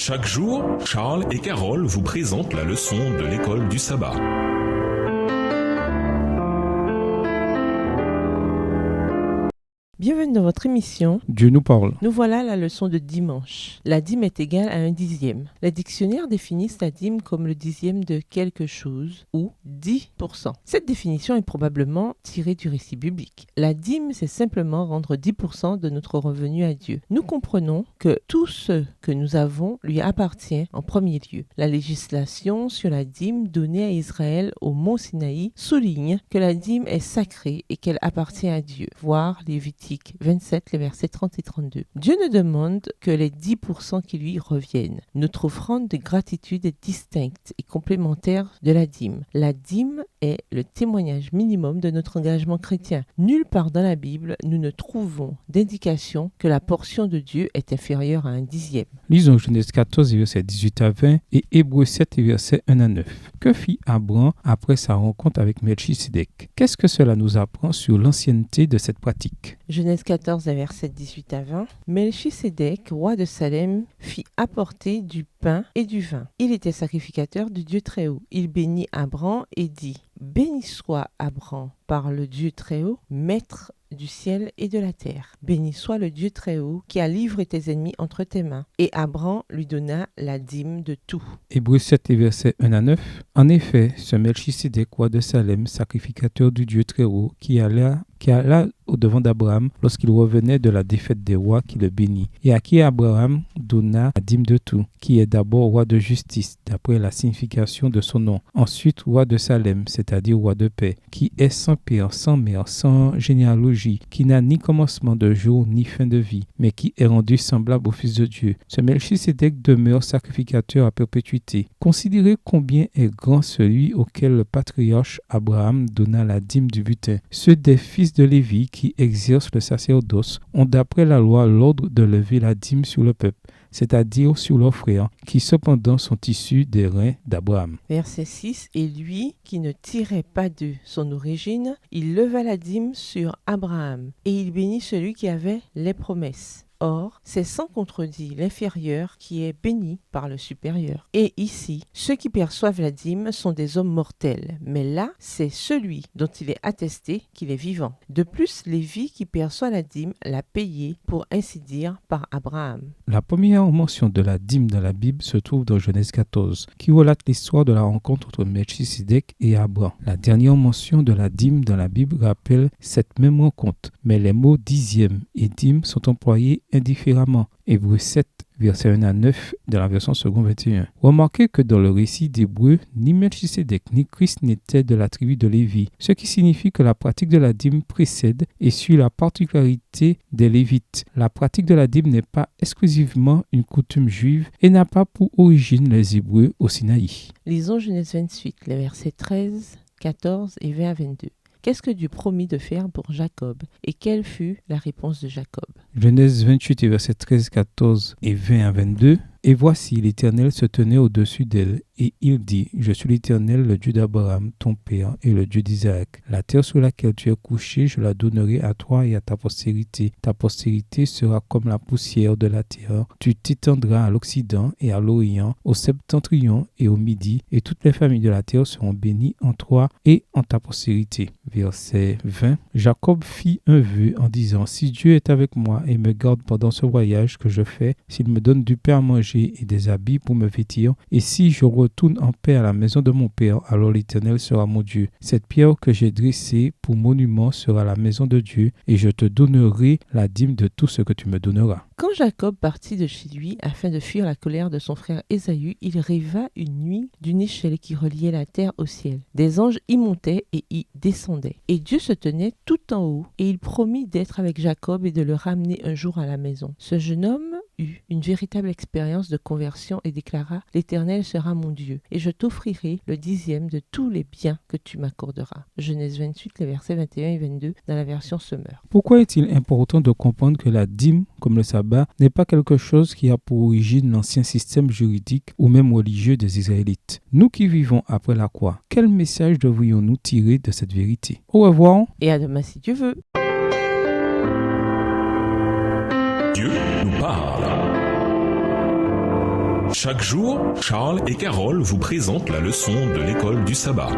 Chaque jour, Charles et Carole vous présentent la leçon de l'école du sabbat. Bienvenue dans votre émission. Dieu nous parle. Nous voilà à la leçon de dimanche. La dîme est égale à un dixième. Les dictionnaires définissent la dîme comme le dixième de quelque chose ou 10%. Cette définition est probablement tirée du récit biblique. La dîme, c'est simplement rendre 10% de notre revenu à Dieu. Nous comprenons que tout ce que nous avons lui appartient en premier lieu. La législation sur la dîme donnée à Israël au mont Sinaï souligne que la dîme est sacrée et qu'elle appartient à Dieu. Voir Lévitique 27, les versets 30 et 32. Dieu ne demande que les 10% qui lui reviennent. Notre offrande de gratitude est distincte et complémentaire de la dîme. La dîme est le témoignage minimum de notre engagement chrétien. Nulle part dans la Bible, nous ne trouvons d'indication que la portion de Dieu est inférieure à un dixième. Lisons Genèse 14, versets 18 à 20 et Hébreux 7, versets 1 à 9. Que fit Abraham après sa rencontre avec Melchisédek? Qu'est-ce que cela nous apprend sur l'ancienneté de cette pratique? Genèse 14, versets 18 à 20. Melchisédek, roi de Salem, fit apporter du pain et du vin. Il était sacrificateur du Dieu Très-Haut. Il bénit Abraham et dit: Béni soit Abraham par le Dieu Très-Haut, maître du ciel et de la terre. Béni soit le Dieu Très-Haut qui a livré tes ennemis entre tes mains. Et Abraham lui donna la dîme de tout. Hébreux 7, versets 1 à 9. En effet, ce Melchisédek, roi de Salem, sacrificateur du Dieu Très-Haut, qui alla au devant d'Abraham lorsqu'il revenait de la défaite des rois, qui le bénit, et à qui Abraham donna la dîme de tout, qui est d'abord roi de justice, d'après la signification de son nom, ensuite roi de Salem, c'est-à-dire roi de paix, qui est sans père, sans mère, sans généalogie, qui n'a ni commencement de jour ni fin de vie, mais qui est rendu semblable au Fils de Dieu. Ce Melchisédek demeure sacrificateur à perpétuité. Considérez combien est grand celui auquel le patriarche Abraham donna la dîme du butin. Ceux des fils de Lévi qui exercent le sacerdoce ont d'après la loi l'ordre de lever la dîme sur le peuple, c'est-à-dire sur leurs frères, qui cependant sont issus des reins d'Abraham. Verset 6. Et lui, qui ne tirait pas de son origine, il leva la dîme sur Abraham, et il bénit celui qui avait les promesses. Or, c'est sans contredit l'inférieur qui est béni par le supérieur. Et ici, ceux qui perçoivent la dîme sont des hommes mortels, mais là, c'est celui dont il est attesté qu'il est vivant. De plus, Lévi qui perçoit la dîme l'a payée, pour ainsi dire, par Abraham. La première mention de la dîme dans la Bible se trouve dans Genèse 14, qui relate l'histoire de la rencontre entre Melchisédek et Abraham. La dernière mention de la dîme dans la Bible rappelle cette même rencontre, mais les mots dixième et dîme sont employés indifféremment. Hébreux 7, versets 1 à 9 de la version seconde 21. Remarquez que dans le récit d'Hébreux, ni Melchisédek ni Christ n'étaient de la tribu de Lévi, ce qui signifie que la pratique de la dîme précède et suit la particularité des Lévites. La pratique de la dîme n'est pas exclusivement une coutume juive et n'a pas pour origine les Hébreux au Sinaï. Lisons Genèse 28, les versets 13, 14 et 20 à 22. Qu'est-ce que Dieu promit de faire pour Jacob et quelle fut la réponse de Jacob? Genèse 28, versets 13, 14 et 20 à 22. Et voici, l'Éternel se tenait au-dessus d'elle, et il dit: Je suis l'Éternel, le Dieu d'Abraham, ton père, et le Dieu d'Isaac. La terre sur laquelle tu es couché, je la donnerai à toi et à ta postérité. Ta postérité sera comme la poussière de la terre. Tu t'étendras à l'Occident et à l'Orient, au septentrion et au Midi, et toutes les familles de la terre seront bénies en toi et en ta postérité. Verset 20. Jacob fit un vœu en disant: Si Dieu est avec moi et me garde pendant ce voyage que je fais, s'il me donne du pain à manger et des habits pour me vêtir, et si je retourne en paix à la maison de mon père, alors l'Éternel sera mon Dieu. Cette pierre que j'ai dressée pour monument sera la maison de Dieu, et je te donnerai la dîme de tout ce que tu me donneras. Quand Jacob partit de chez lui afin de fuir la colère de son frère Ésaü, il rêva une nuit d'une échelle qui reliait la terre au ciel. Des anges y montaient et y descendaient. Et Dieu se tenait tout en haut, et il promit d'être avec Jacob et de le ramener un jour à la maison. Ce jeune homme eut une véritable expérience de conversion et déclara: L'Éternel sera mon Dieu, et je t'offrirai le dixième de tous les biens que tu m'accorderas. Genèse 28, les versets 21 et 22 dans la version Semeur. Pourquoi est-il important de comprendre que la dîme, comme le sabbat, n'est pas quelque chose qui a pour origine l'ancien système juridique ou même religieux des Israélites? Nous qui vivons après la croix, quel message devrions-nous tirer de cette vérité? Au revoir. Et à demain si Dieu veut. Dieu nous parle. Chaque jour, Charles et Carole vous présentent la leçon de l'école du sabbat.